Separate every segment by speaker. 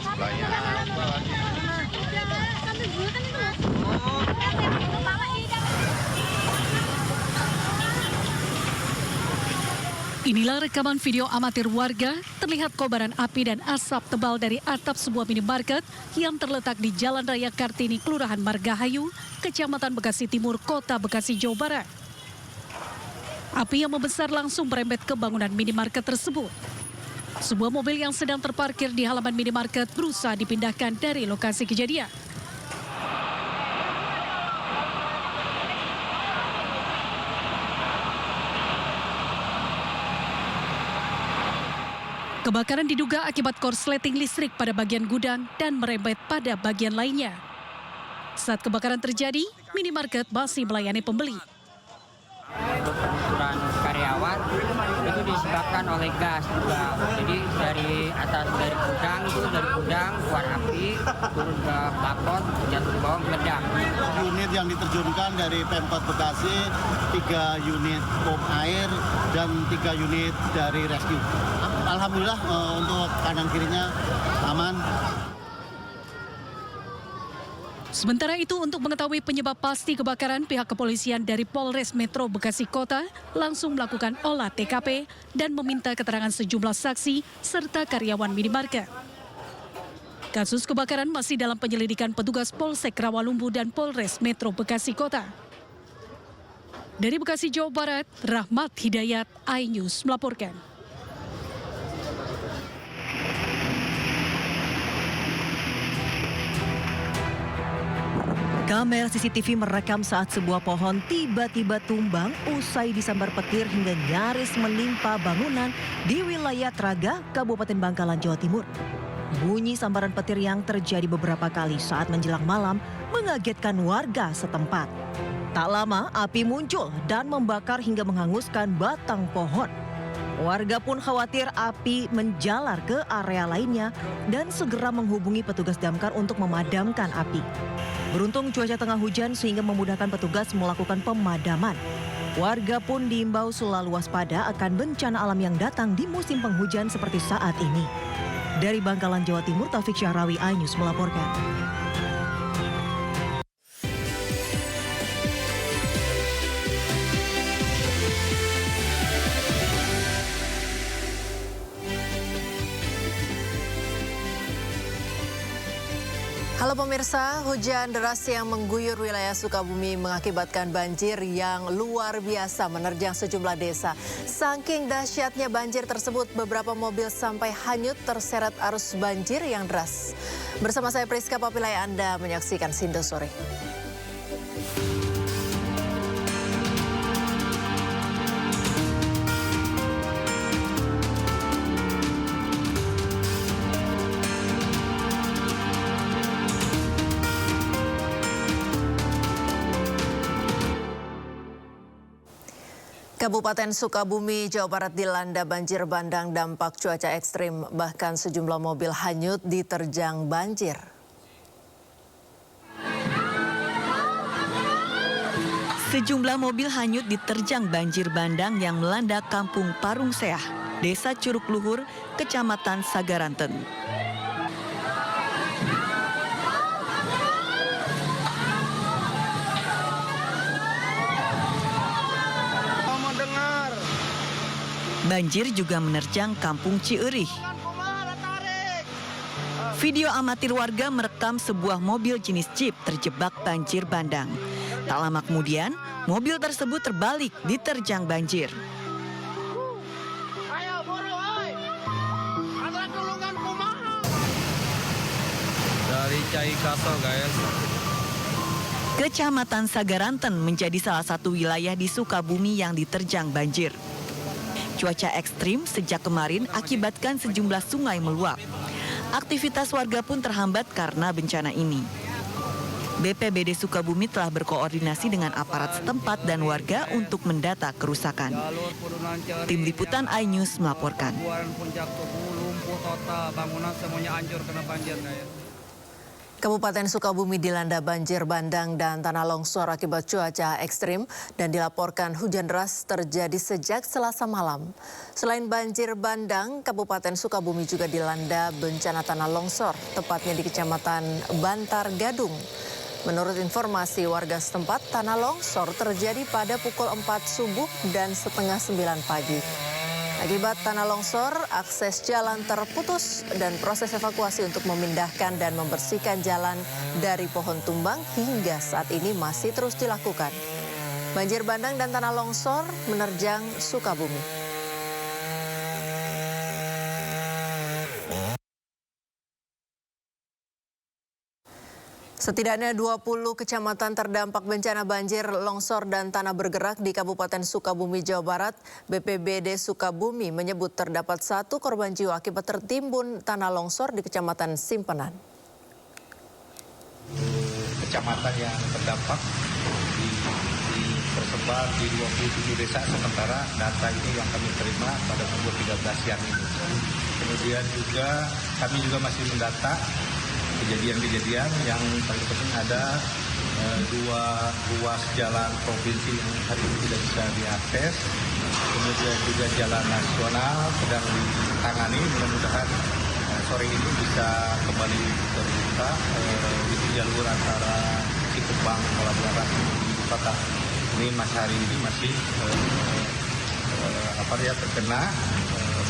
Speaker 1: sebelahnya apa lagi?
Speaker 2: Inilah rekaman video amatir warga, terlihat kobaran api dan asap tebal dari atap sebuah minimarket yang terletak di Jalan Raya Kartini, Kelurahan Margahayu, Kecamatan Bekasi Timur, Kota Bekasi, Jawa Barat. Api yang membesar langsung merembet ke bangunan minimarket tersebut. Sebuah mobil yang sedang terparkir di halaman minimarket berusaha dipindahkan dari lokasi kejadian. Kebakaran diduga akibat korsleting listrik pada bagian gudang dan merembet pada bagian lainnya. Saat kebakaran terjadi, minimarket masih melayani pembeli.
Speaker 3: Penggusuran karyawan itu disebabkan oleh gas juga. Jadi dari gudang keluar api, turun ke plafon, jatuh ke bawah, meledak.
Speaker 4: Unit yang diterjunkan dari Pemkot Bekasi, 3 unit pom air dan 3 unit dari rescue. Alhamdulillah untuk kanan kirinya aman.
Speaker 2: Sementara itu, untuk mengetahui penyebab pasti kebakaran, pihak kepolisian dari Polres Metro Bekasi Kota langsung melakukan olah TKP dan meminta keterangan sejumlah saksi serta karyawan minimarket. Kasus kebakaran masih dalam penyelidikan petugas Polsek Rawalumbu dan Polres Metro Bekasi Kota. Dari Bekasi, Jawa Barat, Rahmat Hidayat, iNews melaporkan.
Speaker 5: Kamera CCTV merekam saat sebuah pohon tiba-tiba tumbang usai disambar petir hingga nyaris menimpa bangunan di wilayah Traga, Kabupaten Bangkalan, Jawa Timur. Bunyi sambaran petir yang terjadi beberapa kali saat menjelang malam mengagetkan warga setempat. Tak lama api muncul dan membakar hingga menghanguskan batang pohon. Warga pun khawatir api menjalar ke area lainnya dan segera menghubungi petugas damkar untuk memadamkan api. Beruntung cuaca tengah hujan sehingga memudahkan petugas melakukan pemadaman. Warga pun diimbau selalu waspada akan bencana alam yang datang di musim penghujan seperti saat ini. Dari Bangkalan, Jawa Timur, Taufik Syahrawi, iNews melaporkan.
Speaker 6: Halo pemirsa, hujan deras yang mengguyur wilayah Sukabumi mengakibatkan banjir yang luar biasa menerjang sejumlah desa. Saking dahsyatnya banjir tersebut, beberapa mobil sampai hanyut terseret arus banjir yang deras. Bersama saya Priska Papilai, Anda menyaksikan Sindo Sore. Kabupaten Sukabumi, Jawa Barat dilanda banjir bandang dampak cuaca ekstrim. Bahkan sejumlah mobil hanyut diterjang banjir.
Speaker 5: Sejumlah mobil hanyut diterjang banjir bandang yang melanda Kampung Parung Seah, Desa Curug Luhur, Kecamatan Sagaranten. Banjir juga menerjang Kampung Cierih. Video amatir warga merekam sebuah mobil jenis Jeep terjebak banjir bandang. Tak lama kemudian, mobil tersebut terbalik diterjang banjir.
Speaker 1: Dari Caikaso, guys.
Speaker 5: Kecamatan Sagaranten menjadi salah satu wilayah di Sukabumi yang diterjang banjir. Cuaca ekstrim sejak kemarin akibatkan sejumlah sungai meluap. Aktivitas warga pun terhambat karena bencana ini. BPBD Sukabumi telah berkoordinasi dengan aparat setempat dan warga untuk mendata kerusakan. Tim Liputan iNews melaporkan.
Speaker 6: Kabupaten Sukabumi dilanda banjir bandang dan tanah longsor akibat cuaca ekstrim dan dilaporkan hujan deras terjadi sejak Selasa malam. Selain banjir bandang, Kabupaten Sukabumi juga dilanda bencana tanah longsor, tepatnya di Kecamatan Bantar Gadung. Menurut informasi warga setempat, tanah longsor terjadi pada pukul 4 subuh dan setengah 9 pagi. Akibat tanah longsor, akses jalan terputus dan proses evakuasi untuk memindahkan dan membersihkan jalan dari pohon tumbang hingga saat ini masih terus dilakukan. Banjir bandang dan tanah longsor menerjang Sukabumi. Setidaknya 20 kecamatan terdampak bencana banjir, longsor, dan tanah bergerak di Kabupaten Sukabumi, Jawa Barat. BPBD Sukabumi menyebut terdapat 1 korban jiwa akibat tertimbun tanah longsor di Kecamatan Simpenan.
Speaker 7: Kecamatan yang terdampak tersebar di 27 desa, sementara data ini yang kami terima pada pukul 13 siang ini. Kemudian juga kami juga masih mendata kejadian-kejadian yang paling penting ada 2 ruas jalan provinsi yang hari ini tidak bisa diakses. Kemudian juga jalan nasional sedang ditangani, mudah-mudahan sore ini bisa kembali terbuka di jalur antara Cikebang, Barat di ibu kota. Ini hari ini masih terkena,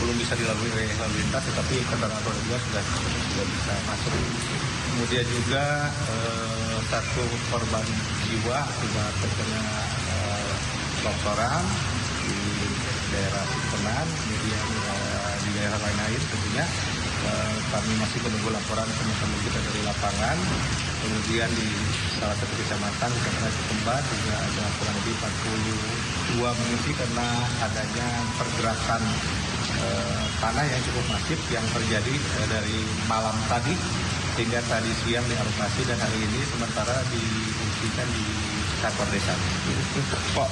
Speaker 7: belum bisa dilalui oleh lalu lintas, tetapi kendaraan roda 2 sudah bisa masuk. Kemudian juga 1 korban jiwa akibat terkena longsoran di daerah Simpenan, kemudian di daerah lain tentunya kami masih menunggu laporan teman-teman kita dari lapangan. Kemudian di salah satu kecamatan, Kecamatan Cikembar, juga ada kurang lebih 42 mengungsi karena adanya pergerakan tanah yang cukup masif yang terjadi dari malam tadi sehingga tadi siang dialokasi dan hari ini sementara diungsikan di kantor desa.
Speaker 8: Pak,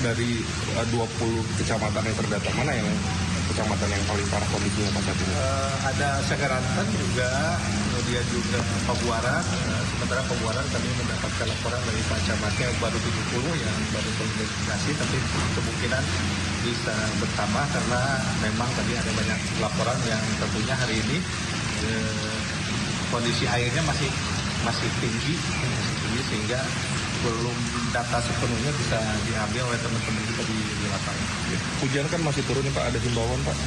Speaker 8: dari 20 kecamatan yang terdata, mana yang kecamatan yang paling parah kondisinya Pak saat ini?
Speaker 7: Ada Sagaranten juga, kemudian juga Pabuaran. Sementara Pabuaran kami mendapatkan laporan dari Pak Camatnya baru 70 yang baru terindikasi, tapi kemungkinan bisa bertambah karena memang tadi ada banyak laporan yang tentunya hari ini kondisi airnya masih tinggi sehingga belum data sepenuhnya bisa diambil oleh teman-teman kita di lapangan.
Speaker 8: Hujan kan masih turun nih Pak, ada himbauan Pak?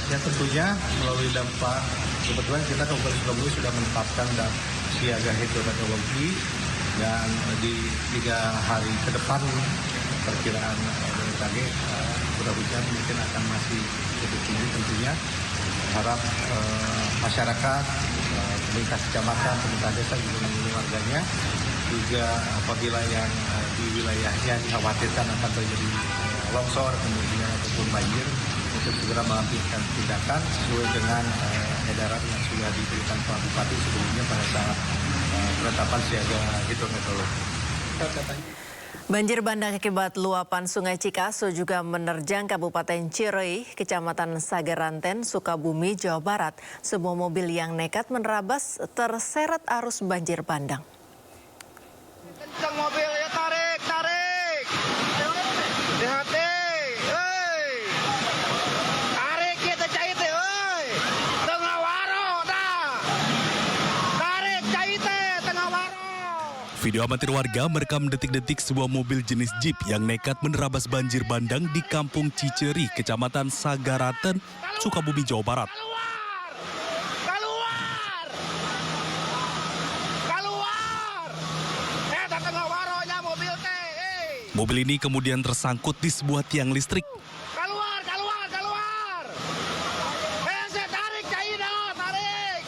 Speaker 7: Ya tentunya melalui dampak, kebetulan kita Kabupaten Sukabumi sudah menetapkan siaga hidrometeorologi dan di 3 hari ke depan perkiraan BMKG curah hujan mungkin akan masih cukup tinggi tentunya. Harap masyarakat, pemerintah kecamatan, pemerintah desa juga menghubungi warganya. Juga apabila yang di wilayahnya dikhawatirkan akan terjadi longsor kemudian ataupun banjir, untuk segera mengambil tindakan sesuai dengan edaran yang sudah diberikan Pak Bupati sebelumnya pada saat penetapan siaga hidrometeorologi.
Speaker 6: Banjir bandang akibat luapan Sungai Cikaso juga menerjang Kabupaten Cireu, Kecamatan Sagaranten, Sukabumi, Jawa Barat. Sebuah mobil yang nekat menerabas terseret arus banjir bandang.
Speaker 9: Kencang mobil ya, tarik. Hati-hati. Tarik kita cait euy. Tengah waro dah. Tarik cait tengah waro.
Speaker 10: Video amatir warga merekam detik-detik sebuah mobil jenis Jeep yang nekat menerabas banjir bandang di Kampung Ciceri, Kecamatan Sagaranten, Sukabumi, Jawa Barat. Mobil ini kemudian tersangkut di sebuah tiang listrik.
Speaker 9: Keluar. Tarik Caina, tarik.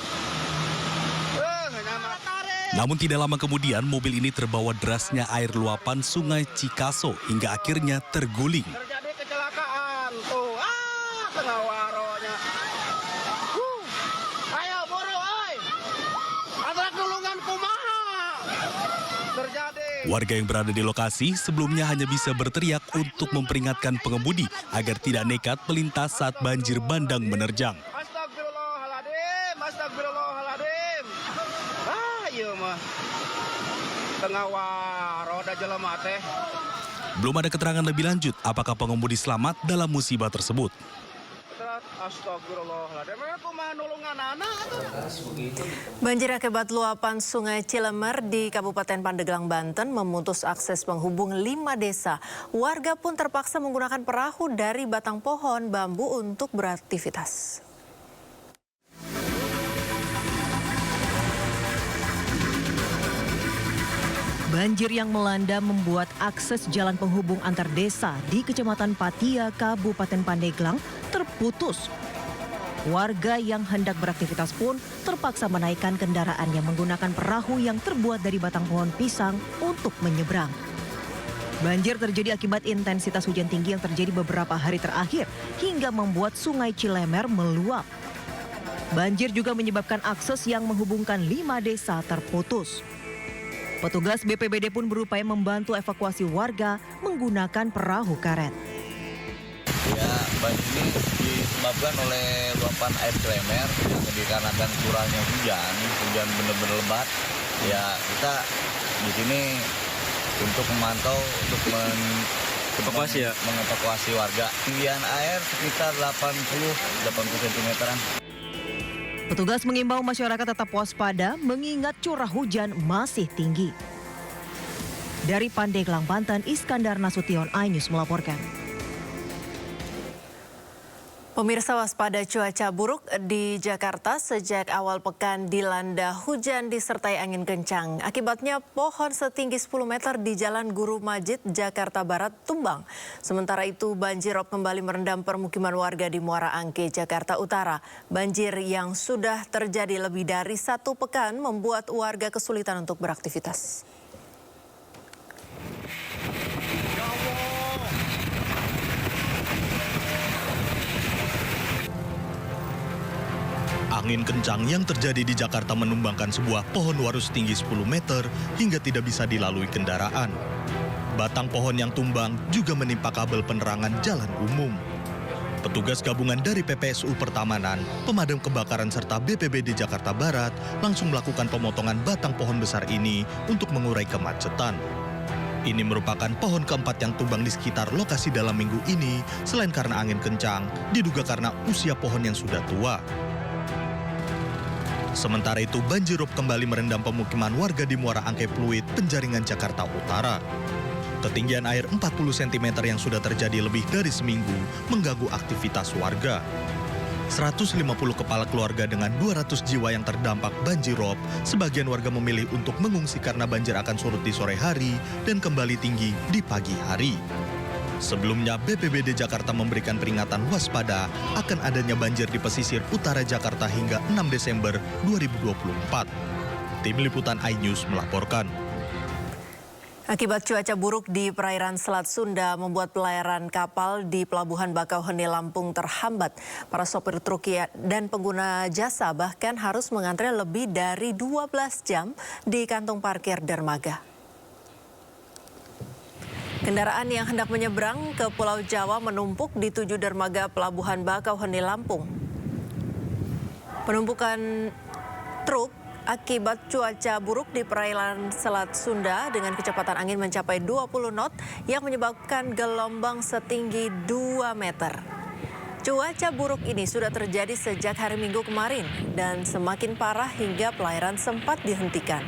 Speaker 10: Namun tidak lama kemudian mobil ini terbawa derasnya air luapan Sungai Cikaso hingga akhirnya terguling.
Speaker 9: Terjadi kecelakaan tuh. Tengah waronya. Ayo buru, oi. Ada gulungan kumaha. Terjadi.
Speaker 10: Warga yang berada di lokasi sebelumnya hanya bisa berteriak untuk memperingatkan pengemudi agar tidak nekat melintas saat banjir bandang menerjang.
Speaker 9: Astagfirullahaladzim. mah. Tengah waro da jelema teh.
Speaker 10: Belum ada keterangan lebih lanjut apakah pengemudi selamat dalam musibah tersebut.
Speaker 9: Astagfirullahaladzim, aku mah nulungan anak.
Speaker 6: Banjir akibat luapan Sungai Cilemer di Kabupaten Pandeglang, Banten memutus akses penghubung 5 desa. Warga pun terpaksa menggunakan perahu dari batang pohon bambu untuk beraktivitas.
Speaker 5: Banjir yang melanda membuat akses jalan penghubung antar desa di Kecamatan Patia, Kabupaten Pandeglang terputus. Warga yang hendak beraktivitas pun terpaksa menaikkan kendaraannya menggunakan perahu yang terbuat dari batang pohon pisang untuk menyeberang. Banjir terjadi akibat intensitas hujan tinggi yang terjadi beberapa hari terakhir hingga membuat Sungai Cilemer meluap. Banjir juga menyebabkan akses yang menghubungkan 5 desa terputus. Petugas BPBD pun berupaya membantu evakuasi warga menggunakan perahu karet.
Speaker 11: Ya, banjir ini disebabkan oleh luapan air Cilemer yang dikarenakan kurangnya hujan benar-benar lebat. Ya, kita di sini untuk memantau, untuk mengevakuasi warga. Ketinggian air sekitar 80 cm-an.
Speaker 5: Petugas mengimbau masyarakat tetap waspada mengingat curah hujan masih tinggi. Dari Pandeglang, Banten, Iskandar Nasution, iNews melaporkan.
Speaker 6: Pemirsa, waspada cuaca buruk di Jakarta sejak awal pekan dilanda hujan disertai angin kencang. Akibatnya pohon setinggi 10 meter di Jalan Guru Majid, Jakarta Barat tumbang. Sementara itu banjirop kembali merendam permukiman warga di Muara Angke, Jakarta Utara. Banjir yang sudah terjadi lebih dari 1 pekan membuat warga kesulitan untuk beraktivitas.
Speaker 10: Angin kencang yang terjadi di Jakarta menumbangkan sebuah pohon waru setinggi 10 meter hingga tidak bisa dilalui kendaraan. Batang pohon yang tumbang juga menimpa kabel penerangan jalan umum. Petugas gabungan dari PPSU Pertamanan, Pemadam Kebakaran serta BPBD Jakarta Barat langsung melakukan pemotongan batang pohon besar ini untuk mengurai kemacetan. Ini merupakan pohon keempat yang tumbang di sekitar lokasi dalam minggu ini, selain karena angin kencang, diduga karena usia pohon yang sudah tua. Sementara itu, banjirop kembali merendam pemukiman warga di Muara Angke Pluit, Penjaringan, Jakarta Utara. Ketinggian air 40 cm yang sudah terjadi lebih dari seminggu mengganggu aktivitas warga. 150 kepala keluarga dengan 200 jiwa yang terdampak banjirop, sebagian warga memilih untuk mengungsi karena banjir akan surut di sore hari dan kembali tinggi di pagi hari. Sebelumnya, BPBD Jakarta memberikan peringatan waspada akan adanya banjir di pesisir utara Jakarta hingga 6 Desember 2024. Tim Liputan iNews melaporkan.
Speaker 6: Akibat cuaca buruk di perairan Selat Sunda membuat pelayaran kapal di Pelabuhan Bakauheni, Lampung terhambat. Para sopir truk dan pengguna jasa bahkan harus mengantre lebih dari 12 jam di kantung parkir dermaga. Kendaraan yang hendak menyeberang ke Pulau Jawa menumpuk di 7 dermaga Pelabuhan Bakauheni, Lampung. Penumpukan truk akibat cuaca buruk di perairan Selat Sunda dengan kecepatan angin mencapai 20 knot yang menyebabkan gelombang setinggi 2 meter. Cuaca buruk ini sudah terjadi sejak hari Minggu kemarin dan semakin parah hingga pelayaran sempat dihentikan.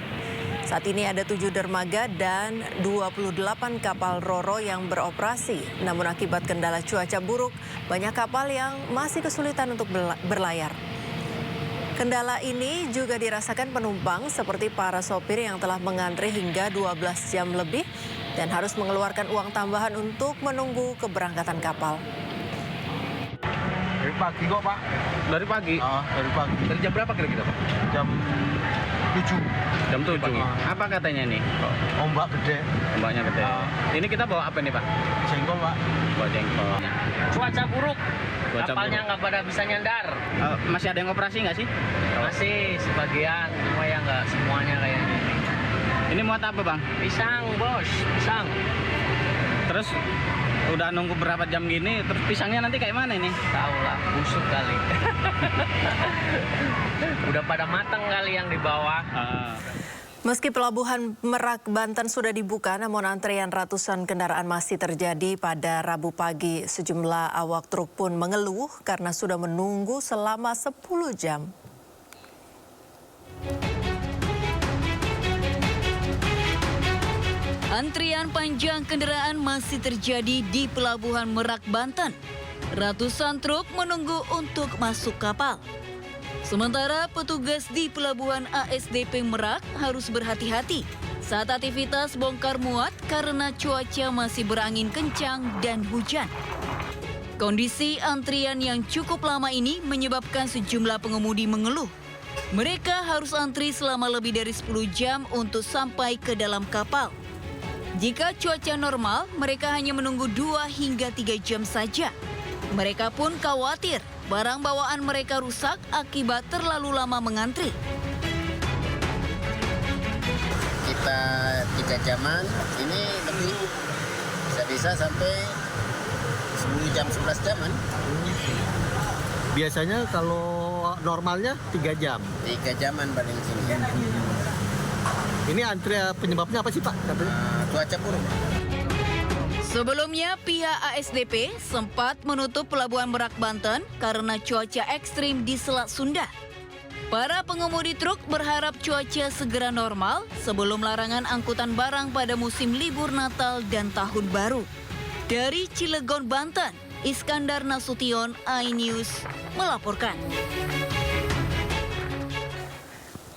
Speaker 6: Saat ini ada 7 dermaga dan 28 kapal ro-ro yang beroperasi. Namun akibat kendala cuaca buruk, banyak kapal yang masih kesulitan untuk berlayar. Kendala ini juga dirasakan penumpang seperti para sopir yang telah mengantre hingga 12 jam lebih dan harus mengeluarkan uang tambahan untuk menunggu keberangkatan kapal.
Speaker 9: Dari pagi kok, Pak. Dari pagi? Dari pagi. Dari jam berapa kira-kira, Pak? Jam 7.
Speaker 3: Jam 7. Apa katanya ini?
Speaker 9: Ombak gede.
Speaker 3: Ombaknya gede. Ini kita bawa apa nih, Pak?
Speaker 9: Jengkol, Pak.
Speaker 3: Bawa jengkol.
Speaker 12: Cuaca buruk.
Speaker 3: Cuaca
Speaker 12: Kapalnya
Speaker 3: buruk.
Speaker 12: nggak pada bisa nyandar.
Speaker 3: Masih ada yang operasi nggak sih?
Speaker 12: Masih sebagian, cuma ya nggak semuanya kayaknya.
Speaker 3: Ini muat apa, Bang?
Speaker 12: Pisang, Bos. Pisang.
Speaker 3: Terus udah nunggu berapa jam gini, terus pisangnya nanti kayak mana ini?
Speaker 12: Tahu lah, busuk kali. Udah pada matang kali yang di bawah.
Speaker 6: Meski pelabuhan Merak, Banten sudah dibuka, namun antrean ratusan kendaraan masih terjadi pada Rabu pagi. Sejumlah awak truk pun mengeluh karena sudah menunggu selama 10 jam.
Speaker 13: Antrian panjang kendaraan masih terjadi di Pelabuhan Merak, Banten. Ratusan truk menunggu untuk masuk kapal. Sementara petugas di Pelabuhan ASDP Merak harus berhati-hati saat aktivitas bongkar muat karena cuaca masih berangin kencang dan hujan. Kondisi antrian yang cukup lama ini menyebabkan sejumlah pengemudi mengeluh. Mereka harus antri selama lebih dari 10 jam untuk sampai ke dalam kapal. Jika cuaca normal, mereka hanya menunggu 2 hingga 3 jam saja. Mereka pun khawatir barang bawaan mereka rusak akibat terlalu lama mengantri.
Speaker 14: Kita 3 jaman, ini lebih bisa sampai 10 jam, 11 jaman.
Speaker 4: Biasanya kalau normalnya 3 jam.
Speaker 14: 3 jaman paling sini.
Speaker 4: Ini antrean penyebabnya apa sih Pak?
Speaker 14: Cuaca buruk.
Speaker 13: Sebelumnya, pihak ASDP sempat menutup Pelabuhan Merak, Banten karena cuaca ekstrim di Selat Sunda. Para pengemudi truk berharap cuaca segera normal sebelum larangan angkutan barang pada musim libur Natal dan Tahun Baru. Dari Cilegon, Banten, Iskandar Nasution, iNews melaporkan.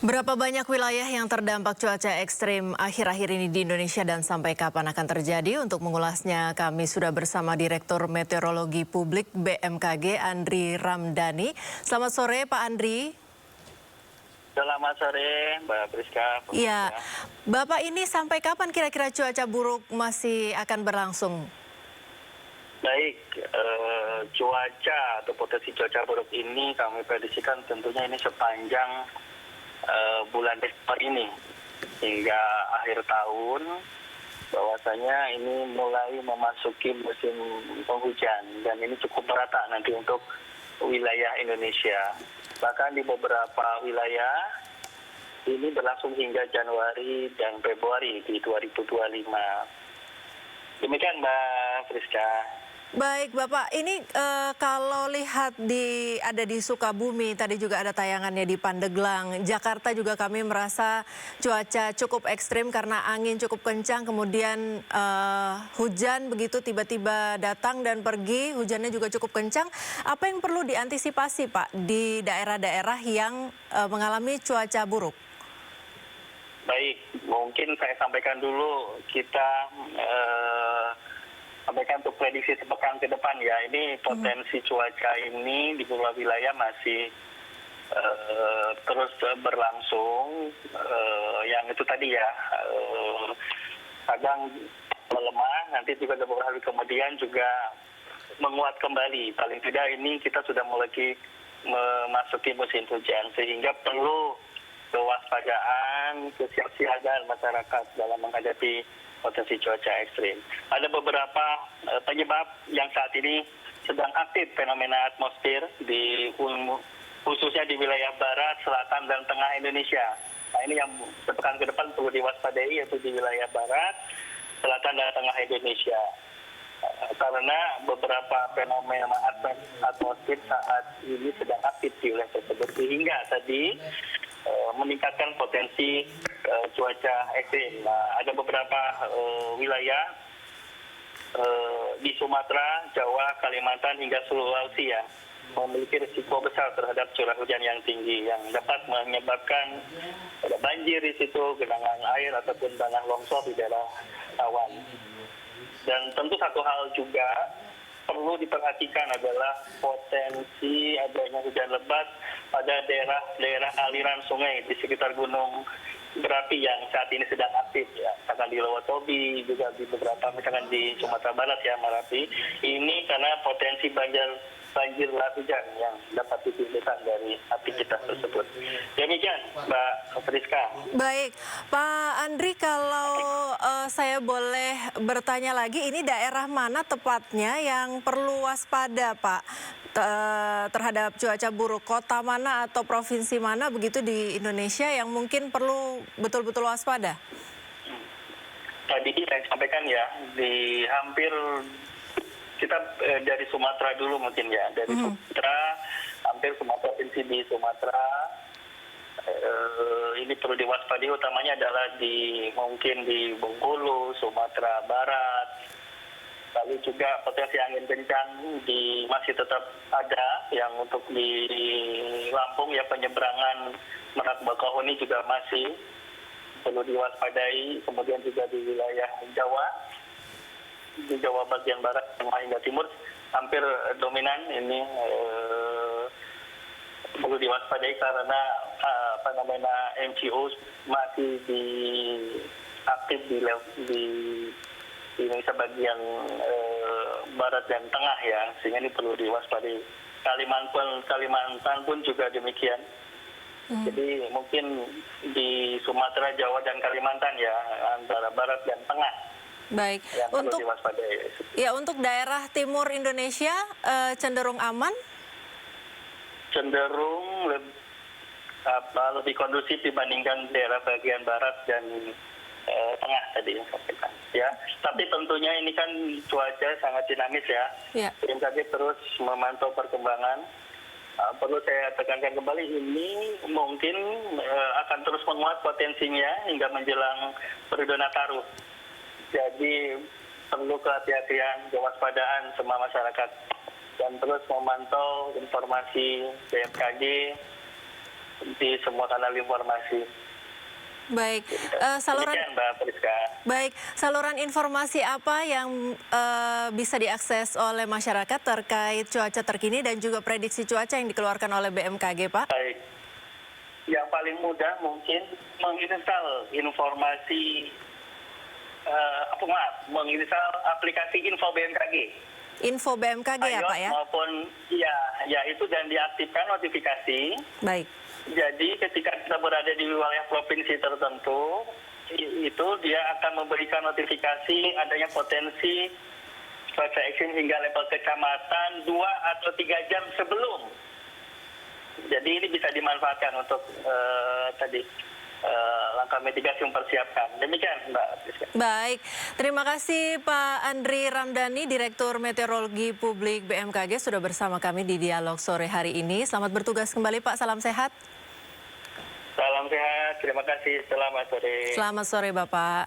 Speaker 6: Berapa banyak wilayah yang terdampak cuaca ekstrim akhir-akhir ini di Indonesia dan sampai kapan akan terjadi? Untuk mengulasnya kami sudah bersama Direktur Meteorologi Publik BMKG Andri Ramdhani. Selamat sore Pak Andri.
Speaker 15: Selamat sore Mbak Priska.
Speaker 6: Iya, Bapak ini sampai kapan kira-kira cuaca buruk masih akan berlangsung?
Speaker 15: Baik, cuaca atau potensi cuaca buruk ini kami prediksikan tentunya ini sepanjang bulan Desember ini hingga akhir tahun, bahwasanya ini mulai memasuki musim penghujan dan ini cukup merata nanti untuk wilayah Indonesia. Bahkan di beberapa wilayah ini berlangsung hingga Januari dan Februari di 2025. Demikian Mbak Friska.
Speaker 6: Baik Bapak, ini kalau lihat ada di Sukabumi, tadi juga ada tayangannya di Pandeglang, Jakarta juga kami merasa cuaca cukup ekstrim karena angin cukup kencang, kemudian hujan begitu tiba-tiba datang dan pergi, hujannya juga cukup kencang. Apa yang perlu diantisipasi Pak di daerah-daerah yang mengalami cuaca buruk?
Speaker 15: Baik, mungkin saya sampaikan dulu, kita sampaikan untuk prediksi sepekan ke depan ya. Ini potensi cuaca ini di beberapa wilayah masih terus berlangsung. Yang itu tadi ya, kadang melemah, nanti juga beberapa hari kemudian juga menguat kembali. Paling tidak ini kita sudah mulai memasuki musim hujan, sehingga perlu kewaspadaan, kesiapsiagaan masyarakat dalam menghadapi potensi cuaca ekstrim. Ada beberapa penyebab yang saat ini sedang aktif fenomena atmosfer khususnya di wilayah barat, selatan, dan tengah Indonesia. Nah ini yang sepekan ke depan perlu diwaspadai, yaitu di wilayah barat, selatan, dan tengah Indonesia. Karena beberapa fenomena atmosfer saat ini sedang aktif di wilayah tersebut, sehingga tadi meningkatkan potensi cuaca ekstrim. Nah, ada beberapa wilayah di Sumatera, Jawa, Kalimantan, hingga Sulawesi ya, memiliki risiko besar terhadap curah hujan yang tinggi yang dapat menyebabkan banjir di situ, genangan air ataupun tanah longsor di daerah rawan. Dan tentu satu hal juga perlu diperhatikan adalah potensi adanya hujan lebat pada daerah aliran sungai di sekitar gunung berapi yang saat ini sedang aktif ya, misalkan di Lowotobi, juga di beberapa misalkan di Sumatera Barat ya, Marapi. Ini karena potensi banjir lahar hujan yang dapat ditimbulkan dari aktivitas tersebut. Demikian Mbak Friska.
Speaker 6: Baik, Pak Andri, kalau kalau saya boleh bertanya lagi, ini daerah mana tepatnya yang perlu waspada, Pak, terhadap cuaca buruk? Kota mana atau provinsi mana begitu di Indonesia yang mungkin perlu betul-betul waspada?
Speaker 15: Tadi saya sampaikan ya, di hampir kita dari Sumatera dulu mungkin ya, dari Sumatera, hampir semua provinsi di Sumatera ini perlu diwaspadai, utamanya adalah mungkin di Bengkulu, Sumatera Barat. Lalu juga potensi angin kencang masih tetap ada, yang untuk di Lampung ya, penyeberangan Merak Bakauheni juga masih perlu diwaspadai. Kemudian juga di wilayah Jawa, di Jawa bagian barat hingga timur hampir dominan ini perlu diwaspadai karena MCO masih aktif di Indonesia bagian barat dan tengah ya, sehingga ini perlu diwaspadai. Kalimantan pun juga demikian. Jadi mungkin di Sumatera, Jawa dan Kalimantan ya, antara barat dan tengah.
Speaker 6: Baik.
Speaker 15: Yang perlu diwaspadai.
Speaker 6: Ya, untuk daerah timur Indonesia cenderung aman?
Speaker 15: Cenderung lebih kondusif dibandingkan daerah bagian barat dan tengah tadi yang sampaikan. Ya, tapi tentunya ini kan cuaca sangat dinamis ya. BMKG terus memantau perkembangan. Perlu saya tekankan kembali, ini mungkin akan terus menguat potensinya hingga menjelang periode Nataru. Jadi perlu kehati-hatian, kewaspadaan semua masyarakat, dan terus memantau informasi BMKG di semua kanal informasi.
Speaker 6: Baik, saluran informasi apa yang bisa diakses oleh masyarakat terkait cuaca terkini dan juga prediksi cuaca yang dikeluarkan oleh BMKG, Pak?
Speaker 15: Baik, yang paling mudah mungkin menginstal menginstal aplikasi Info BMKG.
Speaker 6: Info BMKG ya, Pak ya?
Speaker 15: Maupun ya itu, dan diaktifkan notifikasi.
Speaker 6: Baik.
Speaker 15: Jadi ketika kita berada di wilayah provinsi tertentu, itu dia akan memberikan notifikasi adanya potensi cuaca ekstrim hingga level kecamatan 2 atau 3 jam sebelum. Jadi ini bisa dimanfaatkan untuk langkah mitigasi mempersiapkan. Demikian, Mbak.
Speaker 6: Baik, terima kasih Pak Andri Ramdhani, Direktur Meteorologi Publik BMKG sudah bersama kami di Dialog Sore hari ini. Selamat bertugas kembali, Pak. Salam sehat.
Speaker 15: Salam sehat, terima kasih. Selamat sore.
Speaker 6: Selamat sore, Bapak.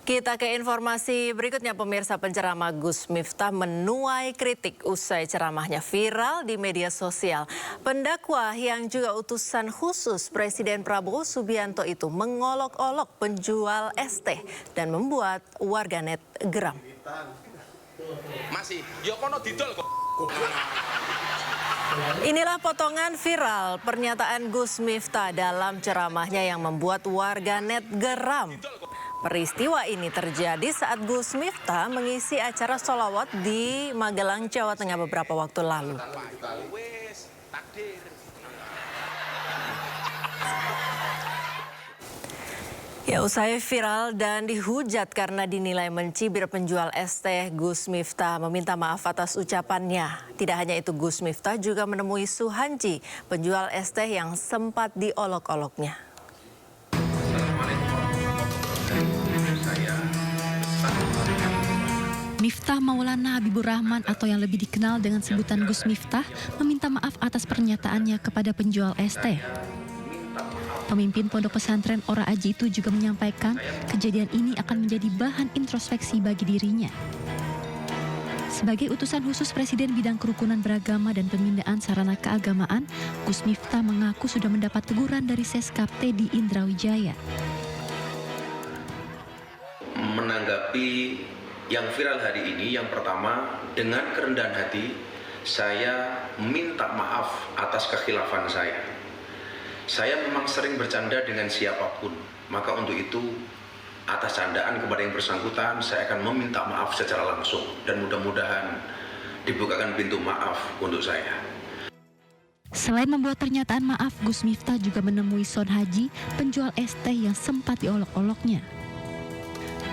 Speaker 6: Kita ke informasi berikutnya, pemirsa. Penceramah Gus Miftah menuai kritik usai ceramahnya viral di media sosial. Pendakwa yang juga utusan khusus Presiden Prabowo Subianto itu mengolok-olok penjual es teh dan membuat warganet geram.
Speaker 16: Masih, yo kono didol kok.
Speaker 6: Inilah potongan viral pernyataan Gus Miftah dalam ceramahnya yang membuat warganet geram. Peristiwa ini terjadi saat Gus Miftah mengisi acara sholawat di Magelang, Jawa Tengah beberapa waktu lalu. Ya, usai viral dan dihujat karena dinilai mencibir penjual es teh, Gus Miftah meminta maaf atas ucapannya. Tidak hanya itu, Gus Miftah juga menemui Suhanji, penjual es teh yang sempat diolok-oloknya.
Speaker 17: Miftah Maulana Habibur Rahman atau yang lebih dikenal dengan sebutan Gus Miftah meminta maaf atas pernyataannya kepada penjual es teh. Pemimpin pondok pesantren Ora Aji itu juga menyampaikan kejadian ini akan menjadi bahan introspeksi bagi dirinya. Sebagai utusan khusus Presiden bidang kerukunan beragama dan pembinaan sarana keagamaan, Gus Miftah mengaku sudah mendapat teguran dari Seskap Teddy Indrawijaya.
Speaker 18: Menanggapi yang viral hari ini, yang pertama, dengan kerendahan hati, saya minta maaf atas kekhilafan saya. Saya memang sering bercanda dengan siapapun, maka untuk itu, atas candaan kepada yang bersangkutan, saya akan meminta maaf secara langsung, dan mudah-mudahan dibukakan pintu maaf untuk saya.
Speaker 17: Selain membuat pernyataan maaf, Gus Miftah juga menemui Son Haji, penjual es teh yang sempat diolok-oloknya.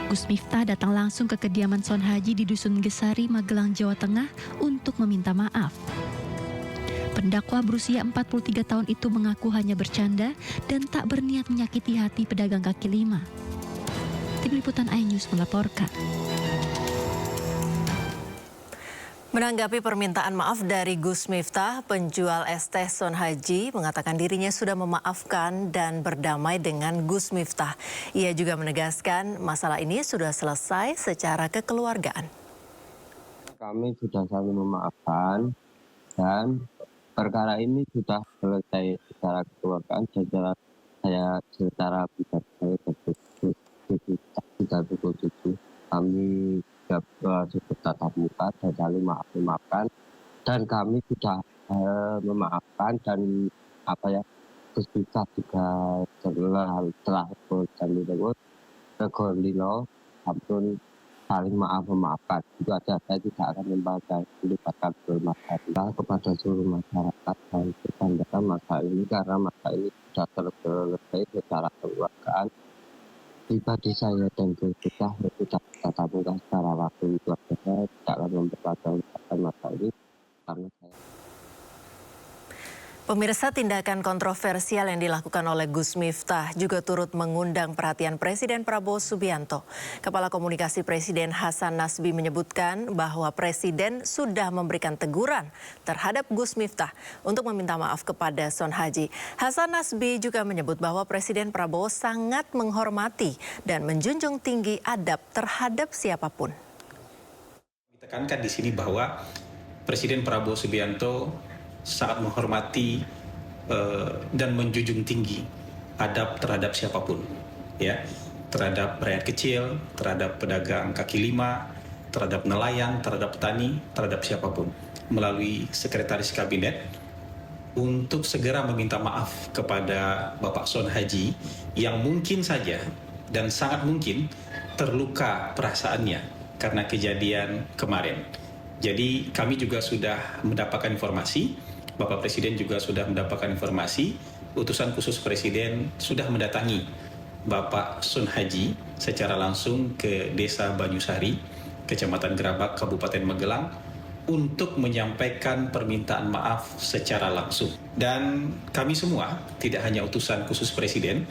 Speaker 17: Gus Miftah datang langsung ke kediaman Son Haji di Dusun Gesari, Magelang, Jawa Tengah untuk meminta maaf. Pendakwa berusia 43 tahun itu mengaku hanya bercanda dan tak berniat menyakiti hati pedagang kaki lima. Tim Liputan iNews melaporkan.
Speaker 6: Menanggapi permintaan maaf dari Gus Miftah, penjual es teh Son Haji mengatakan dirinya sudah memaafkan dan berdamai dengan Gus Miftah. Ia juga menegaskan masalah ini sudah selesai secara kekeluargaan.
Speaker 19: Kami sudah saling memaafkan dan perkara ini sudah selesai secara kekeluargaan. Secara pribadi saya pukul 7 kami cukup tatap muka dan saling memaafkan, dan kami sudah memaafkan dan Gus Miftah juga telah berjanji dengan Regolino ampun saling memaafkan. Itu aja, saya tidak akan melibatkan masyarakat kepada seluruh masyarakat dan bertandakan masalah ini karena masalah ini sudah selesai secara kekeluargaan. Pribadi saya dan Gus Miftah sudah tatap muka secara waktu itu aja, saya tidak akan memperpanjang masalah ini karena saya.
Speaker 6: Pemirsa, tindakan kontroversial yang dilakukan oleh Gus Miftah juga turut mengundang perhatian Presiden Prabowo Subianto. Kepala Komunikasi Presiden Hasan Nasbi menyebutkan bahwa Presiden sudah memberikan teguran terhadap Gus Miftah untuk meminta maaf kepada Son Haji. Hasan Nasbi juga menyebut bahwa Presiden Prabowo sangat menghormati dan menjunjung tinggi adab terhadap siapapun.
Speaker 20: Ditekankan di sini bahwa Presiden Prabowo Subianto sangat menghormati dan menjunjung tinggi adab terhadap siapapun, ya, terhadap rakyat kecil, terhadap pedagang kaki lima, terhadap nelayan, terhadap petani, terhadap siapapun, melalui Sekretaris Kabinet untuk segera meminta maaf kepada Bapak Son Haji yang mungkin saja dan sangat mungkin terluka perasaannya karena kejadian kemarin. Jadi kami juga sudah mendapatkan informasi, Bapak Presiden juga sudah mendapatkan informasi, utusan khusus Presiden sudah mendatangi Bapak Son Haji secara langsung ke Desa Banyusari, Kecamatan Gerabak, Kabupaten Magelang, untuk menyampaikan permintaan maaf secara langsung. Dan kami semua, tidak hanya utusan khusus Presiden,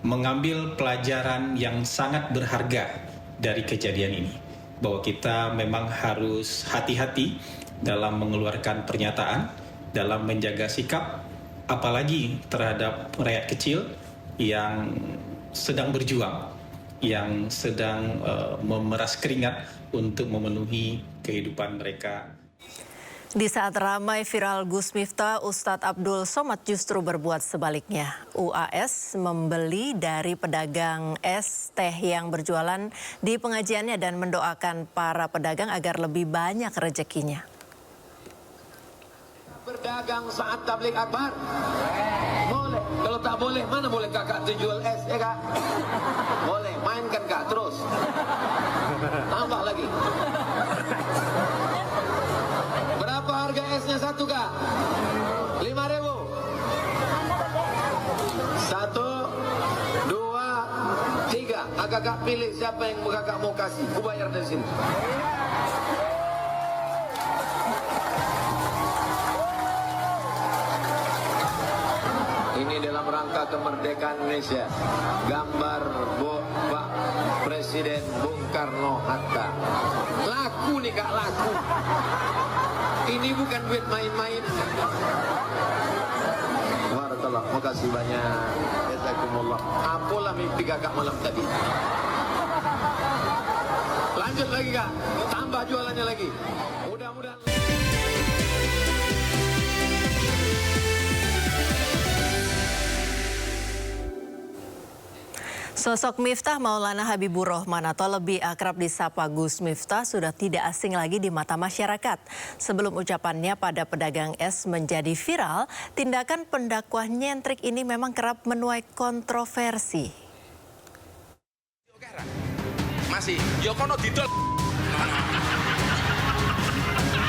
Speaker 20: mengambil pelajaran yang sangat berharga dari kejadian ini. Bahwa kita memang harus hati-hati dalam mengeluarkan pernyataan, dalam menjaga sikap, apalagi terhadap rakyat kecil yang sedang berjuang, yang sedang memeras keringat untuk memenuhi kehidupan mereka.
Speaker 6: Di saat ramai viral Gus Miftah, Ustadz Abdul Somad justru berbuat sebaliknya. UAS membeli dari pedagang es teh yang berjualan di pengajiannya dan mendoakan para pedagang agar lebih banyak rezekinya.
Speaker 21: Berdagang saat tabligh akbar boleh, kalau tak boleh mana boleh kakak jual es, ya kak? Boleh, mainkan kak terus, tambah lagi. Berapa harga esnya satu kak? 5.000. 1, 2, 3. Kakak pilih siapa yang kakak mau kasih, ku bayar dari sini. Ini dalam rangka kemerdekaan Indonesia. Gambar Bapak Presiden Bung Karno Hatta. Laku nih kak, laku. Ini bukan duit main-main. Barakallah, makasih banyak. Jazakumullah. Apalah mimpi kakak malam tadi. Lanjut lagi kak, tambah jualannya lagi. Mudah-mudahan.
Speaker 6: Sosok Miftah Maulana Habibur Rahman atau lebih akrab disapa Gus Miftah sudah tidak asing lagi di mata masyarakat. Sebelum ucapannya pada pedagang es menjadi viral, tindakan pendakwah nyentrik ini memang kerap menuai kontroversi.
Speaker 16: Masih, Yokono didol.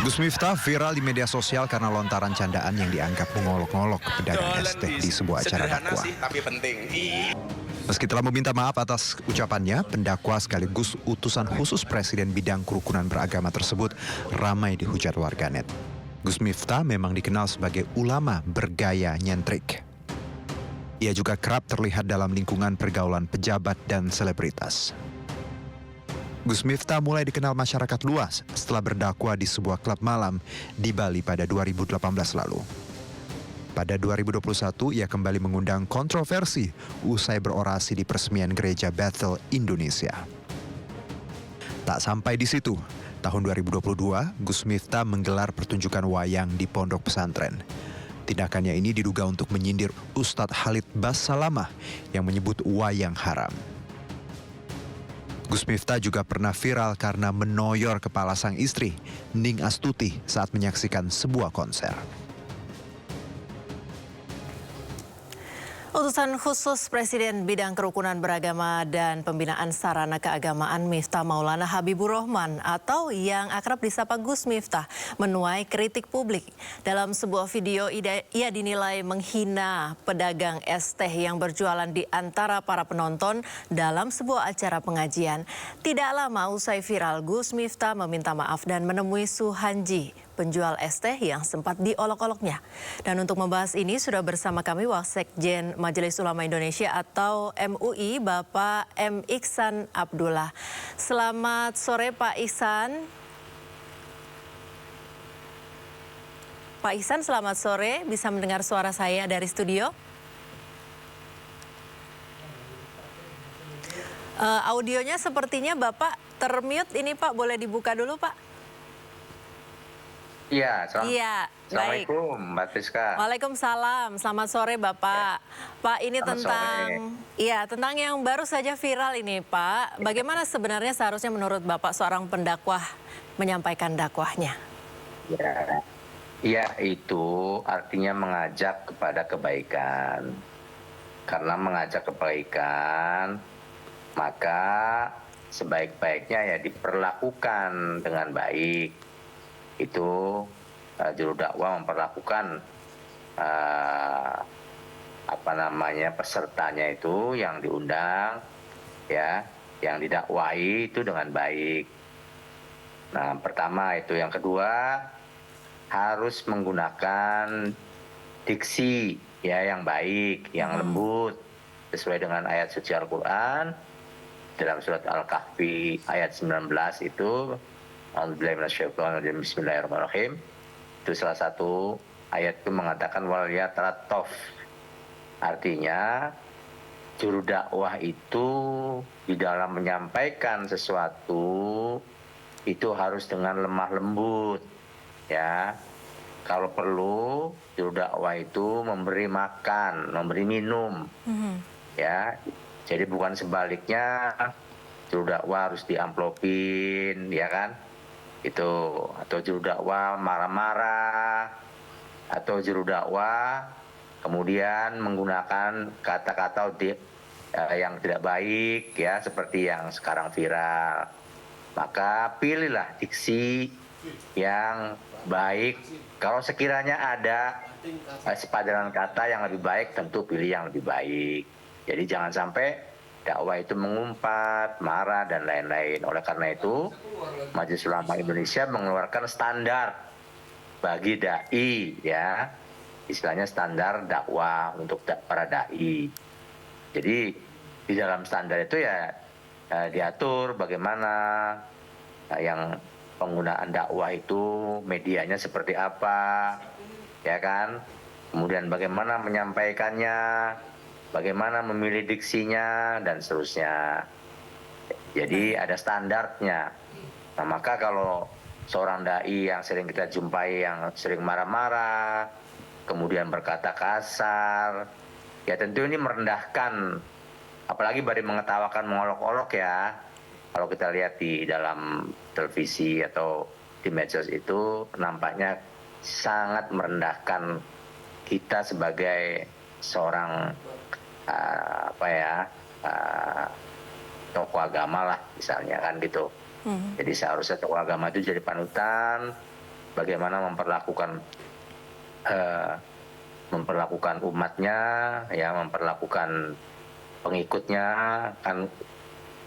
Speaker 22: Gus Miftah viral di media sosial karena lontaran candaan yang dianggap mengolok-olok pedagang es teh di sebuah acara dakwah.
Speaker 16: Sih, tapi penting.
Speaker 22: Meski telah meminta maaf atas ucapannya, pendakwa sekaligus utusan khusus Presiden bidang kerukunan beragama tersebut ramai dihujat warganet. Gus Miftah memang dikenal sebagai ulama bergaya nyentrik. Ia juga kerap terlihat dalam lingkungan pergaulan pejabat dan selebritas. Gus Miftah mulai dikenal masyarakat luas setelah berdakwah di sebuah klub malam di Bali pada 2018 lalu. Pada 2021, ia kembali mengundang kontroversi usai berorasi di peresmian gereja Bethel, Indonesia. Tak sampai di situ, tahun 2022, Gus Miftah menggelar pertunjukan wayang di pondok pesantren. Tindakannya ini diduga untuk menyindir Ustadz Khalid Basalamah yang menyebut wayang haram. Gus Miftah juga pernah viral karena menoyor kepala sang istri, Ning Astuti, saat menyaksikan sebuah konser.
Speaker 6: Utusan khusus Presiden bidang kerukunan beragama dan pembinaan sarana keagamaan Miftah Maulana Habibur Rahman atau yang akrab disapa Gus Miftah menuai kritik publik. Dalam sebuah video ia dinilai menghina pedagang es teh yang berjualan di antara para penonton dalam sebuah acara pengajian. Tidak lama usai viral, Gus Miftah meminta maaf dan menemui Suhanji, penjual es teh yang sempat diolok-oloknya. Dan untuk membahas ini sudah bersama kami Wasekjen Majelis Ulama Indonesia atau MUI, Bapak M. Ihsan Abdullah. Selamat sore Pak Ihsan. Pak Ihsan, selamat sore. Bisa mendengar suara saya dari studio? Audionya sepertinya Bapak termute ini Pak, boleh dibuka dulu Pak?
Speaker 1: Iya,
Speaker 6: Assalamualaikum
Speaker 1: Mbak Friska.
Speaker 6: Waalaikumsalam, selamat sore Bapak. Pak, ini tentang yang baru saja viral ini Pak. Bagaimana sebenarnya seharusnya menurut Bapak seorang pendakwah menyampaikan dakwahnya?
Speaker 1: Ya, itu artinya mengajak kepada kebaikan. Karena mengajak kebaikan, maka sebaik-baiknya ya diperlakukan dengan baik. Itu juru dakwah memperlakukan pesertanya itu yang diundang, ya, yang didakwai itu dengan baik. Nah, pertama itu. Yang kedua, harus menggunakan diksi ya yang baik, yang lembut, sesuai dengan ayat suci Al-Quran dalam surat Al-Kahfi ayat 19 itu. Bismillahirrahmanirrahim. Itu salah satu ayat itu mengatakan wal yatarattaf. Artinya juru dakwah itu di dalam menyampaikan sesuatu itu harus dengan lemah lembut, ya. Kalau perlu juru dakwah itu memberi makan, memberi minum, ya. Jadi bukan sebaliknya juru dakwah harus diamplopin, ya kan? Itu, atau juru dakwah marah-marah, atau juru dakwah kemudian menggunakan kata-kata yang tidak baik, ya, seperti yang sekarang viral. Maka pilihlah diksi yang baik. Kalau sekiranya ada sepadanan kata yang lebih baik, tentu pilih yang lebih baik. Jadi jangan sampai dakwah itu mengumpat, marah, dan lain-lain. Oleh karena itu, Majelis Ulama Indonesia mengeluarkan standar bagi dai, ya, istilahnya standar dakwah untuk para dai. Jadi di dalam standar itu ya diatur bagaimana yang penggunaan dakwah itu medianya seperti apa, ya kan? Kemudian bagaimana menyampaikannya, bagaimana memilih diksinya, dan seterusnya. Jadi ada standarnya. Nah, maka kalau seorang dai yang sering kita jumpai yang sering marah-marah, kemudian berkata kasar, ya tentu ini merendahkan, apalagi bari mengetawakan, mengolok-olok, ya. Kalau kita lihat di dalam televisi atau di medsos itu nampaknya sangat merendahkan kita sebagai seorang tokoh agama lah, misalnya, kan gitu. Jadi seharusnya tokoh agama itu jadi panutan bagaimana memperlakukan umatnya, ya, memperlakukan pengikutnya kan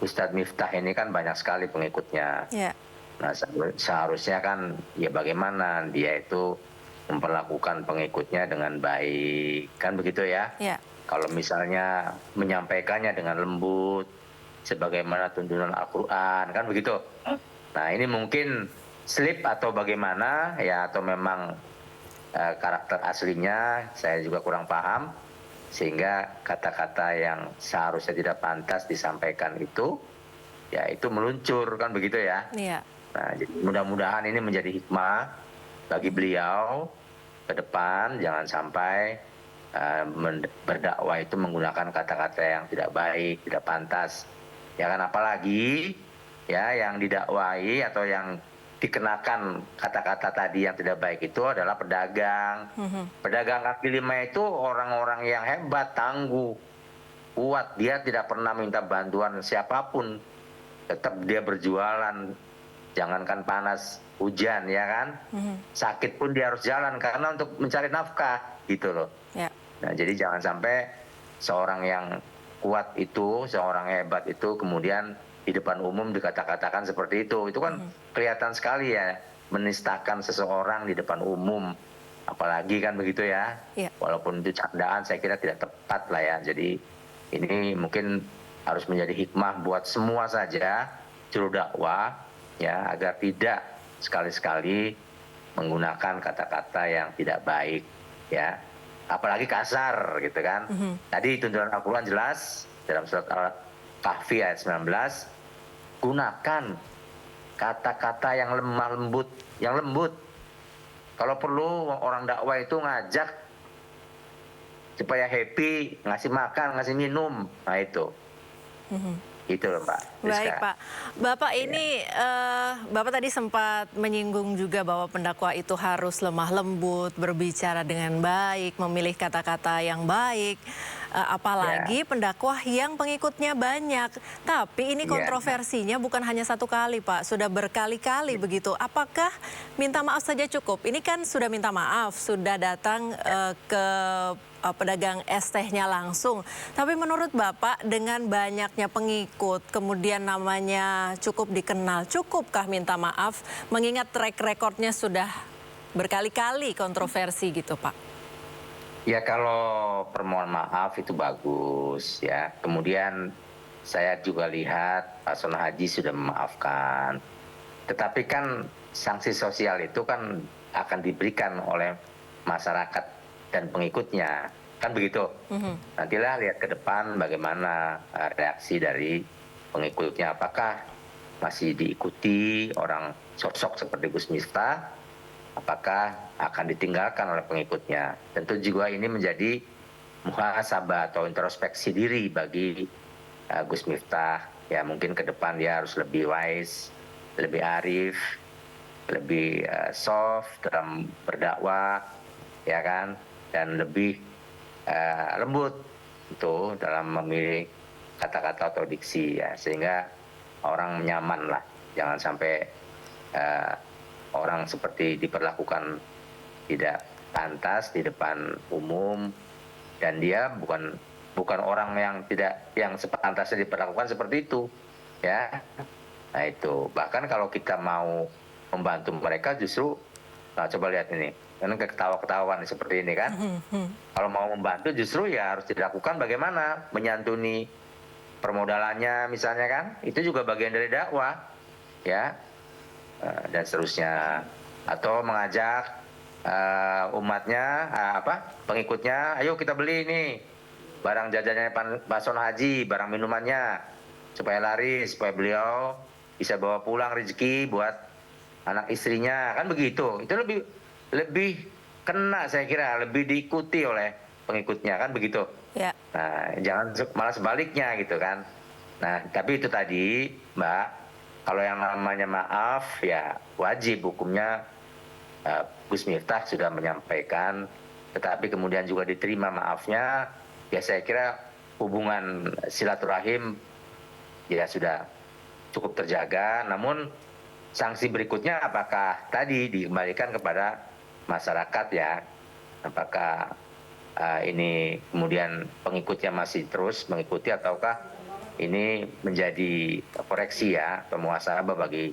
Speaker 1: Ustadz Miftah ini kan banyak sekali pengikutnya.
Speaker 6: Ya.
Speaker 1: Nah, seharusnya kan ya bagaimana dia itu memperlakukan pengikutnya dengan baik, kan begitu ya?
Speaker 6: Ya.
Speaker 1: Kalau misalnya menyampaikannya dengan lembut, sebagaimana tuntunan Al-Quran, kan begitu? Nah, ini mungkin slip atau bagaimana ya, atau memang karakter aslinya saya juga kurang paham, sehingga kata-kata yang seharusnya tidak pantas disampaikan itu ya itu meluncur, kan begitu ya?
Speaker 6: Iya.
Speaker 1: Nah, jadi mudah-mudahan ini menjadi hikmah bagi beliau ke depan, jangan sampai berdakwah itu menggunakan kata-kata yang tidak baik, tidak pantas. Ya kan, apalagi ya yang didakwai atau yang dikenakan kata-kata tadi yang tidak baik itu adalah pedagang. Pedagang kaki lima itu orang-orang yang hebat, tangguh, kuat. Dia tidak pernah minta bantuan siapapun. Tetap dia berjualan. Jangankan panas, hujan, ya kan? Sakit pun dia harus jalan karena untuk mencari nafkah, gitu loh.
Speaker 6: Ya.
Speaker 1: Nah, jadi jangan sampai seorang yang kuat itu, seorang hebat itu kemudian di depan umum dikata-katakan seperti itu. Itu kan kelihatan sekali ya, menistakan seseorang di depan umum. Apalagi kan begitu ya.
Speaker 6: Ya.
Speaker 1: Walaupun itu candaan, saya kira tidak tepat lah ya. Jadi ini mungkin harus menjadi hikmah buat semua saja juru dakwah ya, agar tidak sekali-sekali menggunakan kata-kata yang tidak baik ya. Apalagi kasar gitu kan. Tadi tuntunan Al-Quran jelas dalam surat Al-Kahfi ayat 19, gunakan kata-kata yang lemah lembut, yang lembut. Kalau perlu orang dakwah itu ngajak supaya happy, ngasih makan, ngasih minum, nah itu. Gitu loh Mbak.
Speaker 6: Baik Pak, Bapak ini Bapak tadi sempat menyinggung juga bahwa pendakwa itu harus lemah lembut, berbicara dengan baik, memilih kata-kata yang baik, apalagi pendakwah yang pengikutnya banyak. Tapi ini kontroversinya bukan hanya satu kali Pak, sudah berkali-kali begitu. Apakah minta maaf saja cukup? Ini kan sudah minta maaf, sudah datang ke pedagang es tehnya langsung. Tapi menurut Bapak dengan banyaknya pengikut, kemudian namanya cukup dikenal, cukupkah minta maaf mengingat track recordnya sudah berkali-kali kontroversi gitu Pak?
Speaker 1: Ya kalau permohonan maaf itu bagus ya. Kemudian saya juga lihat Pak Son Haji sudah memaafkan. Tetapi kan sanksi sosial itu kan akan diberikan oleh masyarakat dan pengikutnya, kan begitu. Nantilah lihat ke depan bagaimana reaksi dari pengikutnya, apakah masih diikuti orang sosok seperti Gus Miftah, apakah akan ditinggalkan oleh pengikutnya. Tentu juga ini menjadi muhasabah atau introspeksi diri bagi Gus Miftah. Ya mungkin ke depan dia harus lebih wise, lebih arif, lebih soft dalam berdakwah, ya kan, dan lebih lembut itu dalam memilih kata-kata atau diksi ya, sehingga orang nyaman lah, jangan sampai orang seperti diperlakukan tidak pantas di depan umum, dan dia bukan orang yang sepantasnya diperlakukan seperti itu ya. Nah itu bahkan kalau kita mau membantu mereka justru, nah coba lihat ini, kan ketawa-ketawa nih seperti ini kan. Kalau mau membantu justru ya harus dilakukan bagaimana menyantuni permodalannya misalnya kan, itu juga bagian dari dakwah ya, dan seterusnya. Atau mengajak umatnya, pengikutnya, ayo kita beli ini barang jajannya Pak Son Haji, barang minumannya, supaya laris, supaya beliau bisa bawa pulang rezeki buat anak istrinya, kan begitu. Itu lebih kena, saya kira lebih diikuti oleh pengikutnya, kan begitu.
Speaker 6: Ya.
Speaker 1: Nah, jangan malah sebaliknya gitu kan. Nah, tapi itu tadi Mbak, kalau yang namanya maaf ya wajib hukumnya. Gus Miftah sudah menyampaikan, tetapi kemudian juga diterima maafnya, ya saya kira hubungan silaturahim ya sudah cukup terjaga. Namun sanksi berikutnya apakah tadi dikembalikan kepada masyarakat ya, apakah ini kemudian pengikutnya masih terus mengikuti ataukah ini menjadi koreksi ya atau muhasabah bagi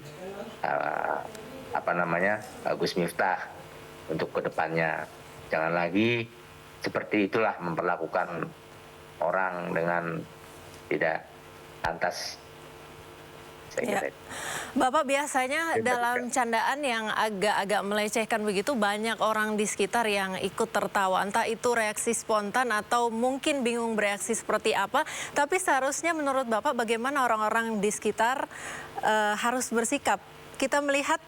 Speaker 1: Gus Miftah untuk kedepannya. Jangan lagi seperti itulah memperlakukan orang dengan tidak pantas.
Speaker 6: Ya. Bapak biasanya dalam candaan yang agak-agak melecehkan begitu banyak orang di sekitar yang ikut tertawa. Entah itu reaksi spontan atau mungkin bingung bereaksi seperti apa. Tapi seharusnya menurut Bapak bagaimana orang-orang di sekitar harus bersikap? Kita melihat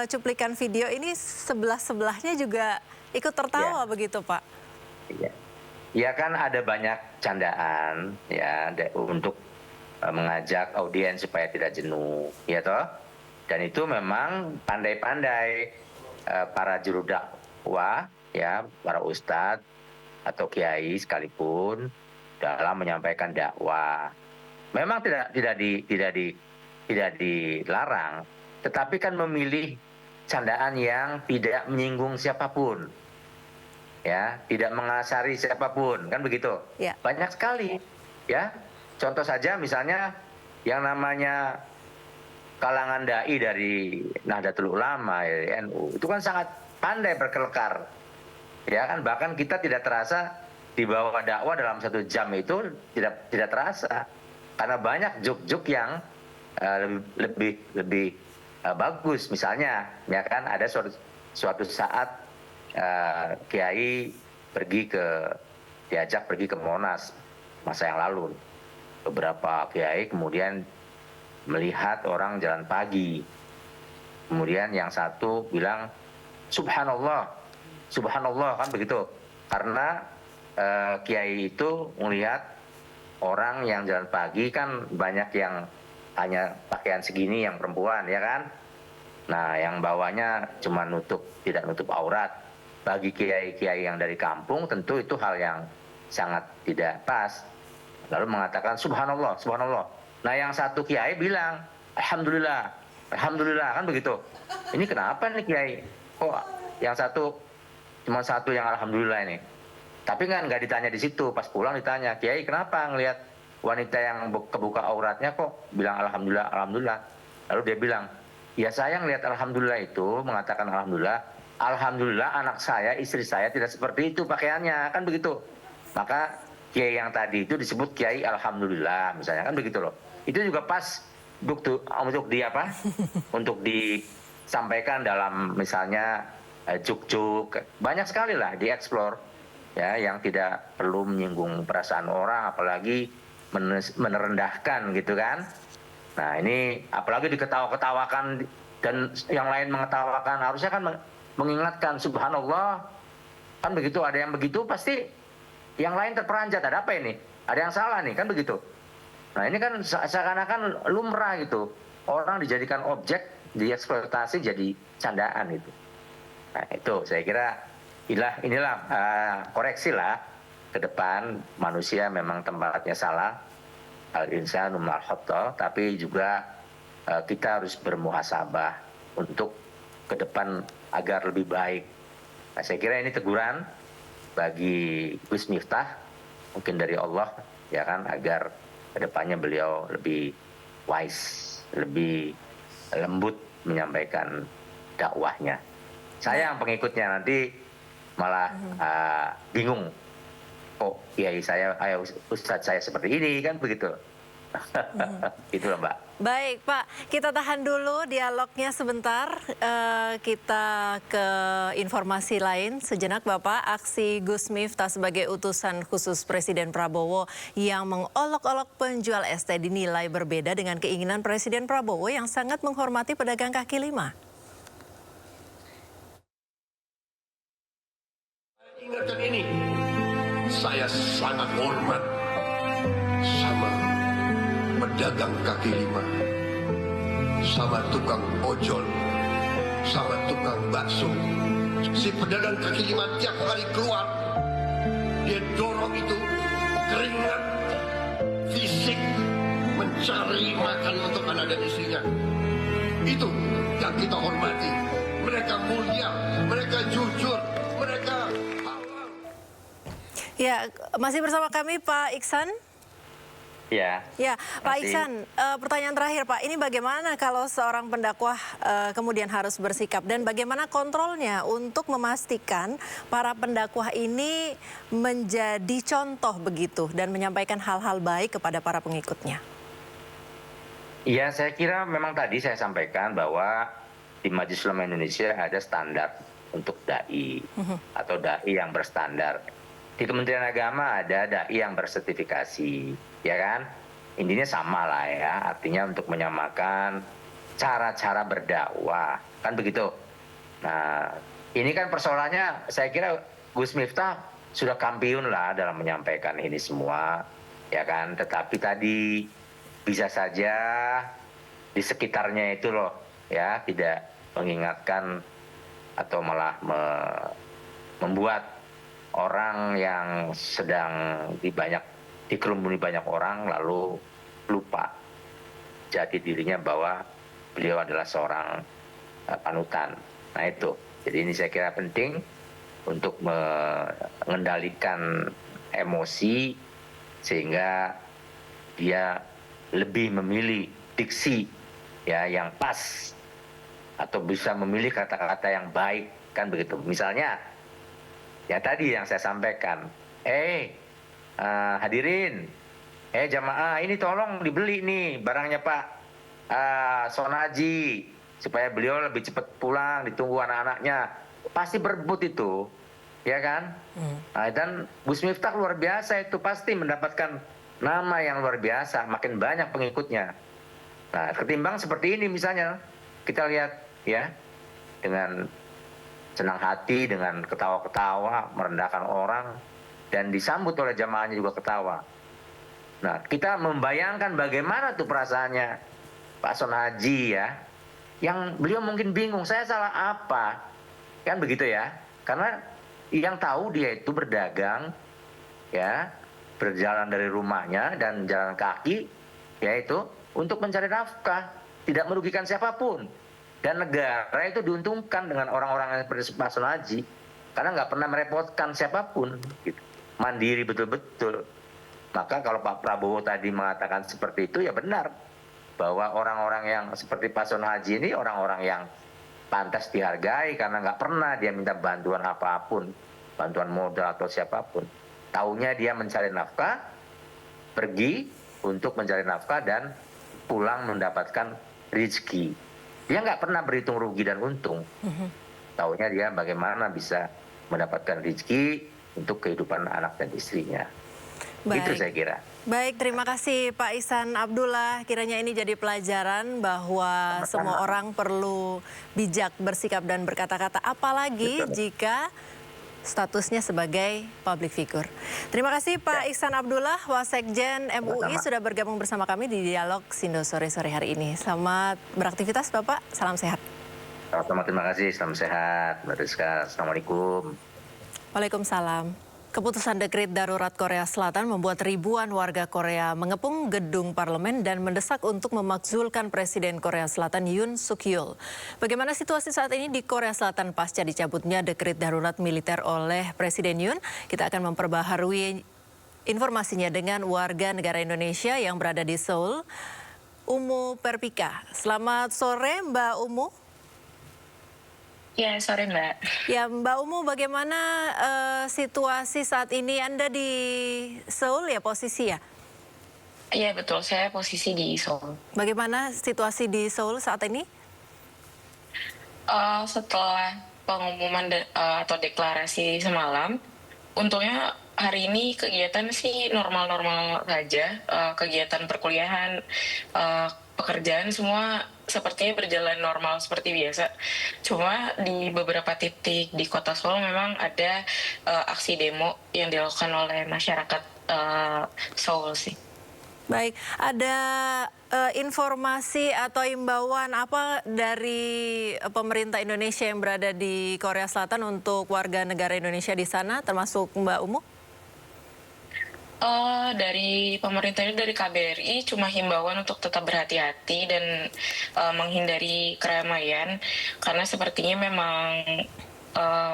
Speaker 6: cuplikan video ini sebelah-sebelahnya juga ikut tertawa begitu Pak.
Speaker 1: Iya. Ya kan ada banyak candaan ya untuk mengajak audiens supaya tidak jenuh, ya toh. Dan itu memang pandai-pandai para juru dakwah, ya, para ustadz atau kiai sekalipun dalam menyampaikan dakwah. Memang tidak dilarang, tetapi kan memilih candaan yang tidak menyinggung siapapun, ya, tidak mengasari siapapun, kan begitu.
Speaker 6: Ya.
Speaker 1: Banyak sekali, ya. Contoh saja misalnya yang namanya kalangan dai dari Nahdlatul Ulama, dari NU, itu kan sangat pandai berkelekar. Ya kan, bahkan kita tidak terasa di bawah dakwah dalam 1 jam itu tidak terasa. Karena banyak juk-juk yang lebih bagus. Misalnya, ya kan, ada suatu saat kiai diajak pergi ke Monas masa yang lalu. Beberapa kiai kemudian melihat orang jalan pagi. Kemudian yang satu bilang, Subhanallah, Subhanallah, kan begitu. Karena kiai itu melihat orang yang jalan pagi kan banyak yang hanya pakaian segini yang perempuan, ya kan. Nah, yang bawahnya cuma tidak nutup aurat. Bagi kiai-kiai yang dari kampung tentu itu hal yang sangat tidak pas. Lalu mengatakan subhanallah, subhanallah. Nah, yang satu kiai bilang alhamdulillah, alhamdulillah, kan begitu. Ini kenapa nih kiai? Kok yang cuma satu yang alhamdulillah ini? Tapi kan nggak ditanya di situ. Pas pulang ditanya, kiai kenapa ngelihat wanita yang kebuka auratnya kok bilang alhamdulillah, alhamdulillah? Lalu dia bilang, ya saya ngelihat alhamdulillah itu mengatakan alhamdulillah, alhamdulillah anak saya, istri saya tidak seperti itu pakaiannya, kan begitu. Maka kiai yang tadi itu disebut kiai alhamdulillah misalnya, kan begitu loh. Itu juga pas untuk disampaikan dalam misalnya juk-juk, banyak sekali lah dieksplor ya, yang tidak perlu menyinggung perasaan orang, apalagi merendahkan gitu kan. Nah, ini apalagi diketawa-ketawakan dan yang lain mengetawakan, harusnya kan mengingatkan subhanallah, kan begitu. Ada yang begitu pasti yang lain terperanjat, ada apa ini? Ada yang salah nih, kan begitu. Nah, ini kan seakan-akan lumrah gitu. Orang dijadikan objek, dieksploitasi jadi candaan itu. Nah, itu saya kira inilah koreksi lah ke depan. Manusia memang tempatnya salah. Al-insanu ma'al khata', tapi juga kita harus bermuhasabah untuk ke depan agar lebih baik. Nah, saya kira ini teguran bagi Gus Miftah, mungkin dari Allah, ya kan, agar kedepannya beliau lebih wise, lebih lembut menyampaikan dakwahnya. Saya yang pengikutnya nanti malah bingung, oh kiai saya, ustadz saya seperti ini, kan begitu. Itulah Mbak.
Speaker 6: Baik Pak, kita tahan dulu dialognya sebentar. Kita ke informasi lain sejenak Bapak. Aksi Gus Miftah sebagai utusan khusus Presiden Prabowo yang mengolok-olok penjual ST dinilai berbeda dengan keinginan Presiden Prabowo yang sangat menghormati pedagang kaki lima.
Speaker 2: Ingatkan ini, saya sangat hormat sama pedagang kaki lima, sama tukang ojol, sama tukang bakso. Si pedagang kaki lima tiap hari keluar, dia dorong itu keringat fisik mencari makan untuk anak dan istrinya. Itu yang kita hormati. Mereka mulia, mereka jujur, mereka halal.
Speaker 6: Ya, masih bersama kami Pak Iksan.
Speaker 1: Ya.
Speaker 6: Ya, Pak Iksan, pertanyaan terakhir Pak, ini bagaimana kalau seorang pendakwah kemudian harus bersikap dan bagaimana kontrolnya untuk memastikan para pendakwah ini menjadi contoh begitu dan menyampaikan hal-hal baik kepada para pengikutnya?
Speaker 1: Ya, saya kira memang tadi saya sampaikan bahwa di Majelis Ulama Indonesia ada standar untuk dai atau dai yang berstandar. Di Kementerian Agama ada dai yang bersertifikasi, ya kan? Intinya sama lah ya, artinya untuk menyamakan cara-cara berdakwah, kan begitu. Nah, ini kan persoalannya saya kira Gus Miftah sudah kampiun lah dalam menyampaikan ini semua, ya kan? Tetapi tadi bisa saja di sekitarnya itu loh, ya, tidak mengingatkan atau malah membuat orang yang sedang dikerumuni banyak orang lalu lupa jati dirinya bahwa beliau adalah seorang panutan. Nah itu, jadi ini saya kira penting untuk mengendalikan emosi sehingga dia lebih memilih diksi ya yang pas atau bisa memilih kata-kata yang baik, kan begitu. Misalnya ya tadi yang saya sampaikan, hadirin, jamaah, ini tolong dibeli nih barangnya Pak Sonaji supaya beliau lebih cepat pulang, ditunggu anak-anaknya. Pasti berebut itu, ya kan? Dan Gus Miftah luar biasa itu, pasti mendapatkan nama yang luar biasa, makin banyak pengikutnya. Nah, ketimbang seperti ini misalnya, kita lihat ya, dengan senang hati, dengan ketawa-ketawa, merendahkan orang, dan disambut oleh jamaahnya juga ketawa. Nah, kita membayangkan bagaimana tuh perasaannya Pak Son Haji ya, yang beliau mungkin bingung, saya salah apa? Kan begitu ya, karena yang tahu dia itu berdagang, ya, berjalan dari rumahnya dan jalan kaki, yaitu untuk mencari nafkah, tidak merugikan siapapun. Dan negara itu diuntungkan dengan orang-orang yang seperti Pak Son Haji, karena nggak pernah merepotkan siapapun, gitu. Mandiri betul-betul. Maka kalau Pak Prabowo tadi mengatakan seperti itu, ya benar bahwa orang-orang yang seperti Pak Son Haji ini orang-orang yang pantas dihargai karena nggak pernah dia minta bantuan apapun, bantuan modal atau siapapun. Taunya dia mencari nafkah, pergi untuk mencari nafkah dan pulang mendapatkan rezeki. Dia nggak pernah berhitung rugi dan untung. Taunya dia bagaimana bisa mendapatkan rezeki untuk kehidupan anak dan istrinya.
Speaker 6: Baik.
Speaker 1: Itu saya kira.
Speaker 6: Baik, terima kasih Pak Ihsan Abdullah. Kiranya ini jadi pelajaran bahwa semua orang perlu bijak bersikap dan berkata-kata, apalagi jika statusnya sebagai public figure. Terima kasih Pak Ihsan Abdullah, Wasekjen MUI sudah bergabung bersama kami di Dialog Sindo sore-sore hari ini. Selamat beraktivitas Bapak, salam sehat.
Speaker 1: Sama-sama, terima kasih, salam sehat. Mbak Rizka, Assalamualaikum.
Speaker 6: Waalaikumsalam. Keputusan dekret darurat Korea Selatan membuat ribuan warga Korea mengepung gedung parlemen dan mendesak untuk memakzulkan Presiden Korea Selatan Yoon Suk Yeol. Bagaimana situasi saat ini di Korea Selatan pasca dicabutnya dekret darurat militer oleh Presiden Yoon? Kita akan memperbaharui informasinya dengan warga negara Indonesia yang berada di Seoul, Umu Perpika. Selamat sore Mbak Umu.
Speaker 7: Ya, sore Mbak.
Speaker 6: Ya, Mbak Umu, bagaimana situasi saat ini? Anda di Seoul ya posisi ya?
Speaker 7: Iya, betul. Saya posisi di Seoul.
Speaker 6: Bagaimana situasi di Seoul saat ini?
Speaker 7: Setelah pengumuman atau deklarasi semalam, untungnya hari ini kegiatan sih normal-normal saja. Kegiatan perkuliahan, pekerjaan semua sepertinya berjalan normal seperti biasa. Cuma di beberapa titik di kota Seoul memang ada aksi demo yang dilakukan oleh masyarakat Seoul sih.
Speaker 6: Baik, ada informasi atau imbauan apa dari pemerintah Indonesia yang berada di Korea Selatan untuk warga negara Indonesia di sana, termasuk Mbak Umu?
Speaker 7: Dari pemerintah ini, dari KBRI, cuma himbauan untuk tetap berhati-hati dan menghindari keramaian, karena sepertinya memang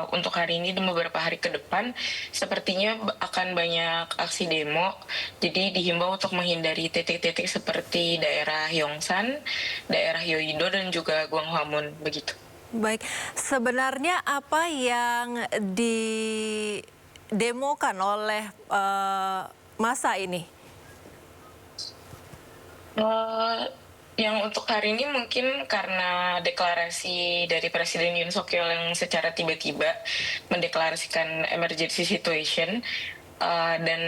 Speaker 7: untuk hari ini dan beberapa hari ke depan sepertinya akan banyak aksi demo. Jadi dihimbau untuk menghindari titik-titik seperti daerah Yongsan, daerah Yeouido dan juga Gwanghwamun begitu.
Speaker 6: Baik, sebenarnya apa yang didemokan oleh massa ini?
Speaker 7: Yang untuk hari ini mungkin karena deklarasi dari Presiden Yoon Suk Yeol yang secara tiba-tiba mendeklarasikan emergency situation dan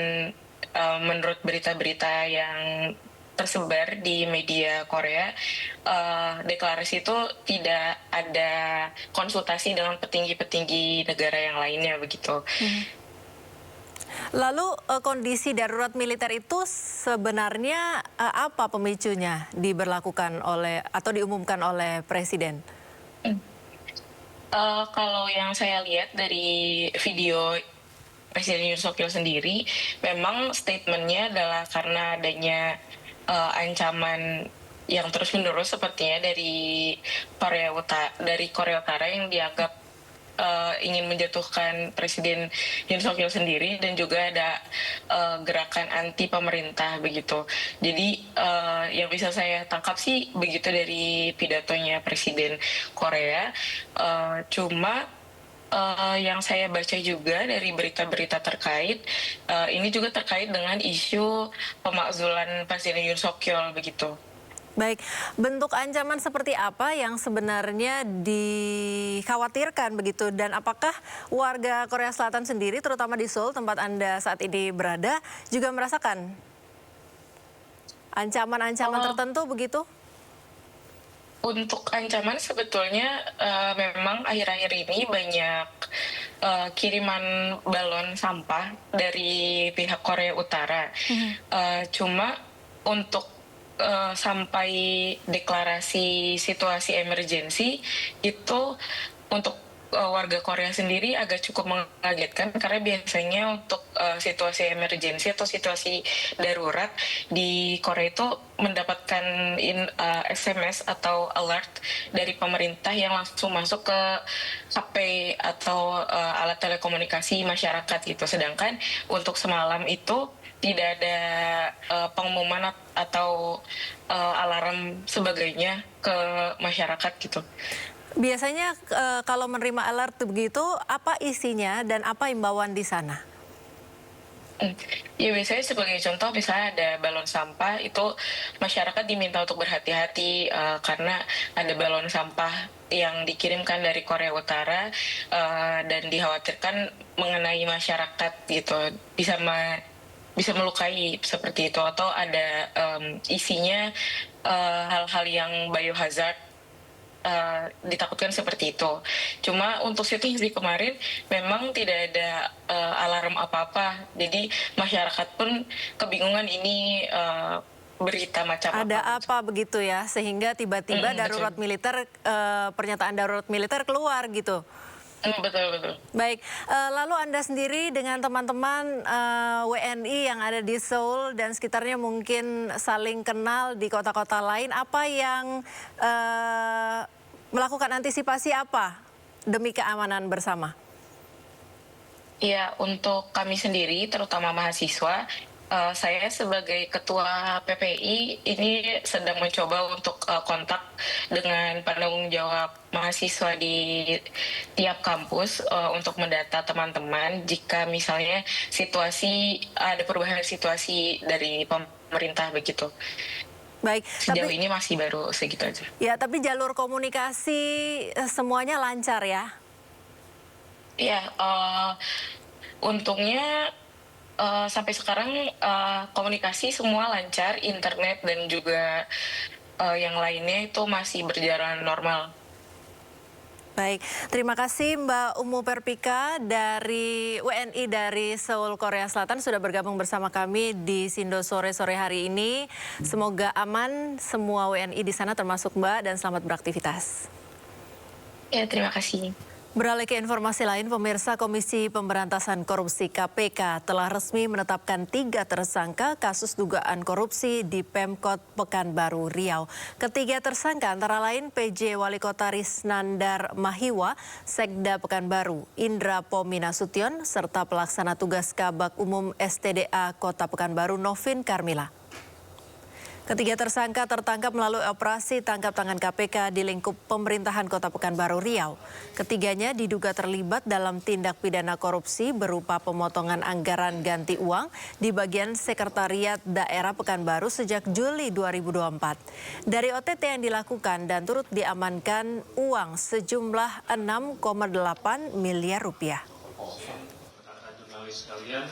Speaker 7: menurut berita-berita yang tersebar di media Korea, deklarasi itu tidak ada konsultasi dengan petinggi-petinggi negara yang lainnya begitu.
Speaker 6: Lalu kondisi darurat militer itu sebenarnya apa pemicunya diberlakukan oleh atau diumumkan oleh Presiden?
Speaker 7: Kalau yang saya lihat dari video Presiden Yoon Suk Yeol sendiri, memang statementnya adalah karena adanya ancaman yang terus-menerus sepertinya dari Korea Utara yang dianggap ingin menjatuhkan Presiden Yoon Suk Yeol sendiri, dan juga ada gerakan anti pemerintah begitu. Jadi yang bisa saya tangkap sih begitu dari pidatonya Presiden Korea. Cuma yang saya baca juga dari berita-berita terkait, ini juga terkait dengan isu pemakzulan Presiden Yoon Suk Yeol begitu.
Speaker 6: Baik, bentuk ancaman seperti apa yang sebenarnya dikhawatirkan begitu, dan apakah warga Korea Selatan sendiri, terutama di Seoul tempat Anda saat ini berada, juga merasakan ancaman-ancaman tertentu begitu?
Speaker 7: Untuk ancaman sebetulnya memang akhir-akhir ini banyak kiriman balon sampah dari pihak Korea Utara. Cuma untuk sampai deklarasi situasi emergensi itu untuk warga Korea sendiri agak cukup mengagetkan, karena biasanya untuk situasi emergensi atau situasi darurat di Korea itu mendapatkan SMS atau alert dari pemerintah yang langsung masuk ke HP atau alat telekomunikasi masyarakat gitu. Sedangkan untuk semalam itu tidak ada pengumuman atau alarm sebagainya ke masyarakat gitu.
Speaker 6: Biasanya kalau menerima alert begitu, apa isinya dan apa imbauan di sana?
Speaker 7: Ya biasanya sebagai contoh, misalnya ada balon sampah, itu masyarakat diminta untuk berhati-hati karena ada balon sampah yang dikirimkan dari Korea Utara dan dikhawatirkan mengenai masyarakat gitu, bisa melukai seperti itu, atau ada isinya hal-hal yang biohazard, ditakutkan seperti itu. Cuma untuk situasi kemarin memang tidak ada alarm apa-apa, jadi masyarakat pun kebingungan ini berita macam
Speaker 6: ada apa begitu ya, sehingga tiba-tiba darurat militer, pernyataan darurat militer keluar gitu.
Speaker 7: Betul.
Speaker 6: Baik, lalu Anda sendiri dengan teman-teman WNI yang ada di Seoul dan sekitarnya mungkin saling kenal di kota-kota lain, apa yang melakukan antisipasi apa demi keamanan bersama?
Speaker 7: Ya, untuk kami sendiri, terutama mahasiswa, saya sebagai ketua PPI ini sedang mencoba untuk kontak dengan penanggung jawab mahasiswa di tiap kampus untuk mendata teman-teman jika misalnya ada perubahan situasi dari pemerintah begitu.
Speaker 6: Baik,
Speaker 7: sejauh ini masih baru segitu aja.
Speaker 6: Ya, tapi jalur komunikasi semuanya lancar ya?
Speaker 7: Iya, untungnya sampai sekarang komunikasi semua lancar, internet dan juga yang lainnya itu masih berjalan normal.
Speaker 6: Baik, terima kasih Mbak Umu Perpika dari WNI dari Seoul, Korea Selatan sudah bergabung bersama kami di Sindo sore hari ini. Semoga aman semua WNI di sana termasuk Mbak, dan selamat beraktivitas.
Speaker 7: Ya, terima kasih.
Speaker 6: Beralih ke informasi lain, pemirsa, Komisi Pemberantasan Korupsi KPK telah resmi menetapkan 3 tersangka kasus dugaan korupsi di Pemkot Pekanbaru Riau. Ketiga tersangka antara lain PJ Wali Kota Risnandar Mahiwa, Sekda Pekanbaru, Indra Pominasution, serta pelaksana tugas Kabak Umum STDA Kota Pekanbaru Novin Karmila. Ketiga tersangka tertangkap melalui operasi tangkap tangan KPK di lingkup pemerintahan Kota Pekanbaru Riau. Ketiganya diduga terlibat dalam tindak pidana korupsi berupa pemotongan anggaran ganti uang di bagian Sekretariat Daerah Pekanbaru sejak Juli 2024. Dari OTT yang dilakukan dan turut diamankan uang sejumlah 6,8 miliar rupiah.
Speaker 8: Jurnalis sekalian,